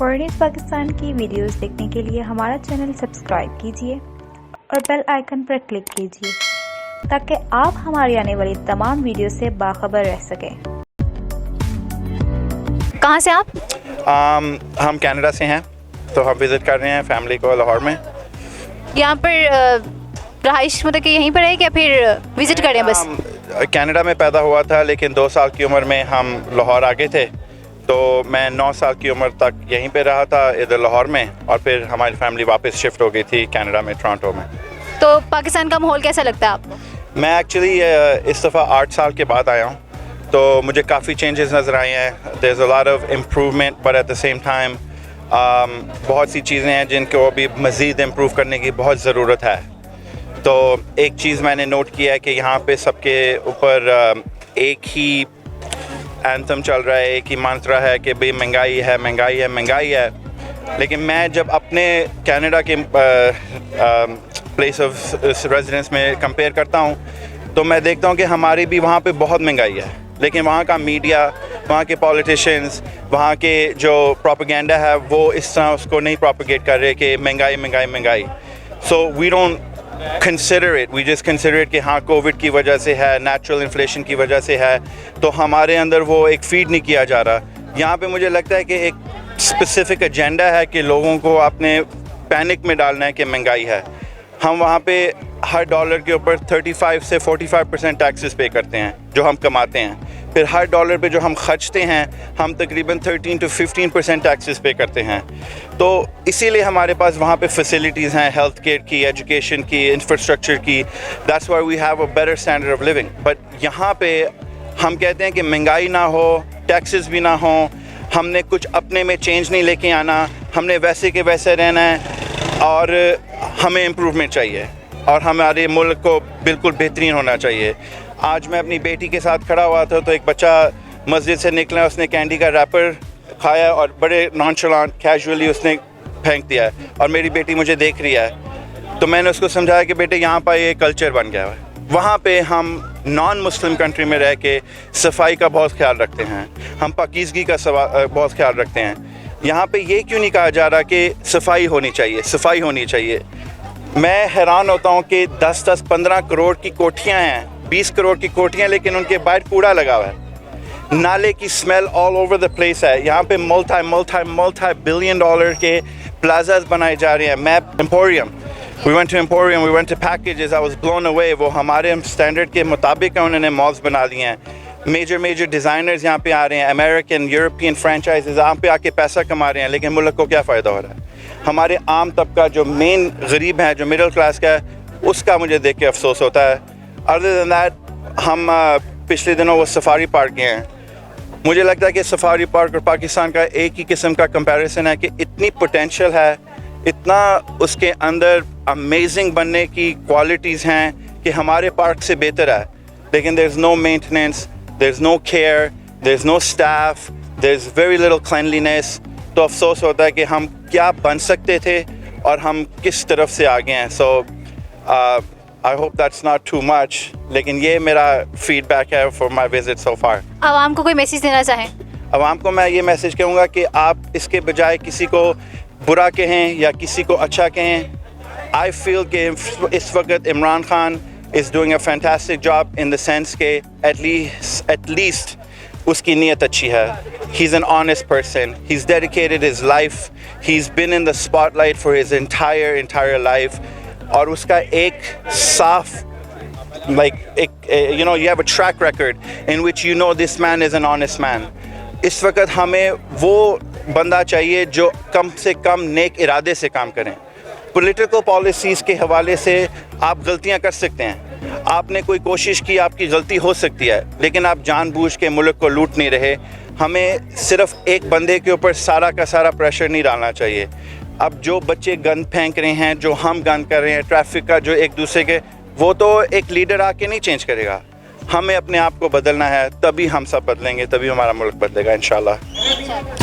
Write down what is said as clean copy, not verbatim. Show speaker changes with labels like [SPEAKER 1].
[SPEAKER 1] फॉरेनिस पाकिस्तान की वीडियोस देखने के लिए हमारा चैनल सब्सक्राइब कीजिए और बेल आइकन पर क्लिक कीजिए ताकि आप हमारी आने वाली तमाम वीडियो से बाखबर रह सकें।
[SPEAKER 2] कहाँ से आप?
[SPEAKER 3] हम कनाडा से हैं, तो हम विज़िट कर रहे हैं फैमिली को लाहौर में।
[SPEAKER 2] यहाँ पर रहाइश मतलब कि यहीं पर है या फिर विज़िट कर रहे हैं बस?
[SPEAKER 3] कनाडा में पैदा हुआ था, लेकिन 2 साल की उम्र में हम लाहौर आ गए थे, तो मैं 9 साल की उम्र तक यहीं पे रहा था इधर लाहौर में, और फिर हमारी फैमिली वापस शिफ्ट हो गई थी कनाडा में, टोरंटो में।
[SPEAKER 2] तो पाकिस्तान का माहौल कैसा लगता है आपको?
[SPEAKER 3] मैं एक्चुअली इस दफ़ा 8 साल के बाद आया हूँ, तो मुझे काफ़ी चेंजेस नज़र आए हैं। There is a lot of improvement, but at the same time बहुत सी चीज़ें हैं जिनको अभी मज़ीद इम्प्रूव करने की बहुत ज़रूरत है। तो एक चीज़ मैंने नोट किया है कि यहाँ पे सबके ऊपर एक ही एंथम चल रहा है, एक ही मंत्रा है कि भाई महंगाई है, महंगाई है, महंगाई है। लेकिन मैं जब अपने कनाडा के प्लेस ऑफ रेजिडेंस में कंपेयर करता हूँ, तो मैं देखता हूँ कि हमारी भी वहाँ पे बहुत महंगाई है, लेकिन वहाँ का मीडिया, वहाँ के पॉलिटिशियंस, वहाँ के जो प्रोपेगेंडा है, वो इस तरह उसको नहीं प्रोपेगेट कर रहे कि महंगाई महंगाई महंगाई। So we don't consider it, we just consider it कि हाँ कोविड की वजह से है, नेचुरल इन्फ्लेशन की वजह से है, तो हमारे अंदर वो एक फीड नहीं किया जा रहा। यहाँ पे मुझे लगता है कि एक स्पेसिफिक एजेंडा है कि लोगों को अपने पैनिक में डालना है कि महंगाई है। हम वहाँ पे हर डॉलर के ऊपर 35 से 45% टैक्सेस पे करते हैं जो हम कमाते हैं, फिर हर डॉलर पे जो हम खर्चते हैं हम तकरीबन 13 to 15% टैक्सेस पे करते हैं। तो इसीलिए हमारे पास वहाँ पे फैसिलिटीज़ हैं, हेल्थ केयर की, एजुकेशन की, इंफ्रास्ट्रक्चर की। That's why we have a better standard of living. But यहाँ पे हम कहते हैं कि महंगाई ना हो, टैक्सेस भी ना हो, हमने कुछ अपने में चेंज नहीं लेके आना, हमने वैसे के वैसे रहना है, और हमें इम्प्रूवमेंट चाहिए और हमारे मुल्क को बिल्कुल बेहतरीन होना चाहिए। आज मैं अपनी बेटी के साथ खड़ा हुआ था, तो एक बच्चा मस्जिद से निकला, उसने कैंडी का रैपर खाया और बड़े नॉनचलांट कैजुअली उसने फेंक दिया है, और मेरी बेटी मुझे देख रही है। तो मैंने उसको समझाया कि बेटे यहाँ पर ये कल्चर बन गया है। वहाँ पे हम नॉन मुस्लिम कंट्री में रह के सफाई का बहुत ख्याल रखते हैं, हम पाकीज़गी का बहुत ख्याल रखते हैं। यहाँ पे ये क्यों नहीं कहा जा रहा कि सफाई होनी चाहिए, सफाई होनी चाहिए? मैं हैरान होता हूँ कि 10-10, 15 करोड़ की कोठियाँ हैं, 20 करोड़ की कोठियाँ, लेकिन उनके बाहर कूड़ा लगा हुआ है, नाले की smell all over the place है। यहाँ पे मल्टी बिलियन डॉलर के प्लाजाज बनाए जा रहे हैं। Map emporium, we went to packages, I was blown away. वो हमारे स्टैंडर्ड के मुताबिक उन्होंने मॉल्स बना दिए हैं। मेजर डिज़ाइनर्स यहाँ पे आ रहे हैं, अमेरिकन, यूरोपियन फ्रेंचाइजेज यहाँ पे आके पैसा कमा रहे हैं, लेकिन मुल्क को क्या फ़ायदा हो रहा है? हमारे आम तबका जो मेन गरीब है, जो मिडिल क्लास का है, उसका मुझे देख के अफसोस होता है। अदर देन दैट, हम पिछले दिनों वो सफारी पार्क गए हैं। मुझे लगता है कि सफारी पार्क और पाकिस्तान का एक ही किस्म का कंपैरिजन है कि इतनी पोटेंशियल है, इतना उसके अंदर अमेजिंग बनने की क्वालिटीज़ हैं कि हमारे पार्क से बेहतर है, लेकिन there is no maintenance, there is no care, there is no staff, there is very little cleanliness. तो अफसोस होता है कि हम क्या बन सकते थे और हम किस तरफ से आ गए हैं। So I hope that's not too much, लेकिन ये मेरा फीडबैक है फॉर माई विजिट सो फार।
[SPEAKER 2] आवाम को कोई मैसेज देना चाहें?
[SPEAKER 3] आवाम को मैं ये मैसेज कहूँगा कि आप इसके बजाय किसी को बुरा कहें या किसी को अच्छा कहें। आई फील कि इस वक्त Imran Khan is doing a fantastic job in the sense के एटलीस्ट उसकी नीयत अच्छी है। He's an honest person. He's dedicated his life. He's been in the spotlight for his entire life. और उसका एक साफ, you know, you have a track record in which you know this man is an honest man. इस वक्त हमें वो बंदा चाहिए जो कम से कम नेक इरादे से काम करें। पॉलिटिकल पॉलिसीज़ के हवाले से आप गलतियां कर सकते हैं, आपने कोई कोशिश की, आपकी गलती हो सकती है, लेकिन आप जानबूझ के मुल्क को लूट नहीं रहे। हमें सिर्फ एक बंदे के ऊपर सारा का सारा प्रेशर नहीं डालना चाहिए। अब जो बच्चे गंद फेंक रहे हैं, जो हम गंद कर रहे हैं, ट्रैफिक का जो एक दूसरे के, वो तो एक लीडर आके नहीं चेंज करेगा। हमें अपने आप को बदलना है, तभी हम सब बदलेंगे, तभी हमारा मुल्क बदलेगा इंशाल्लाह।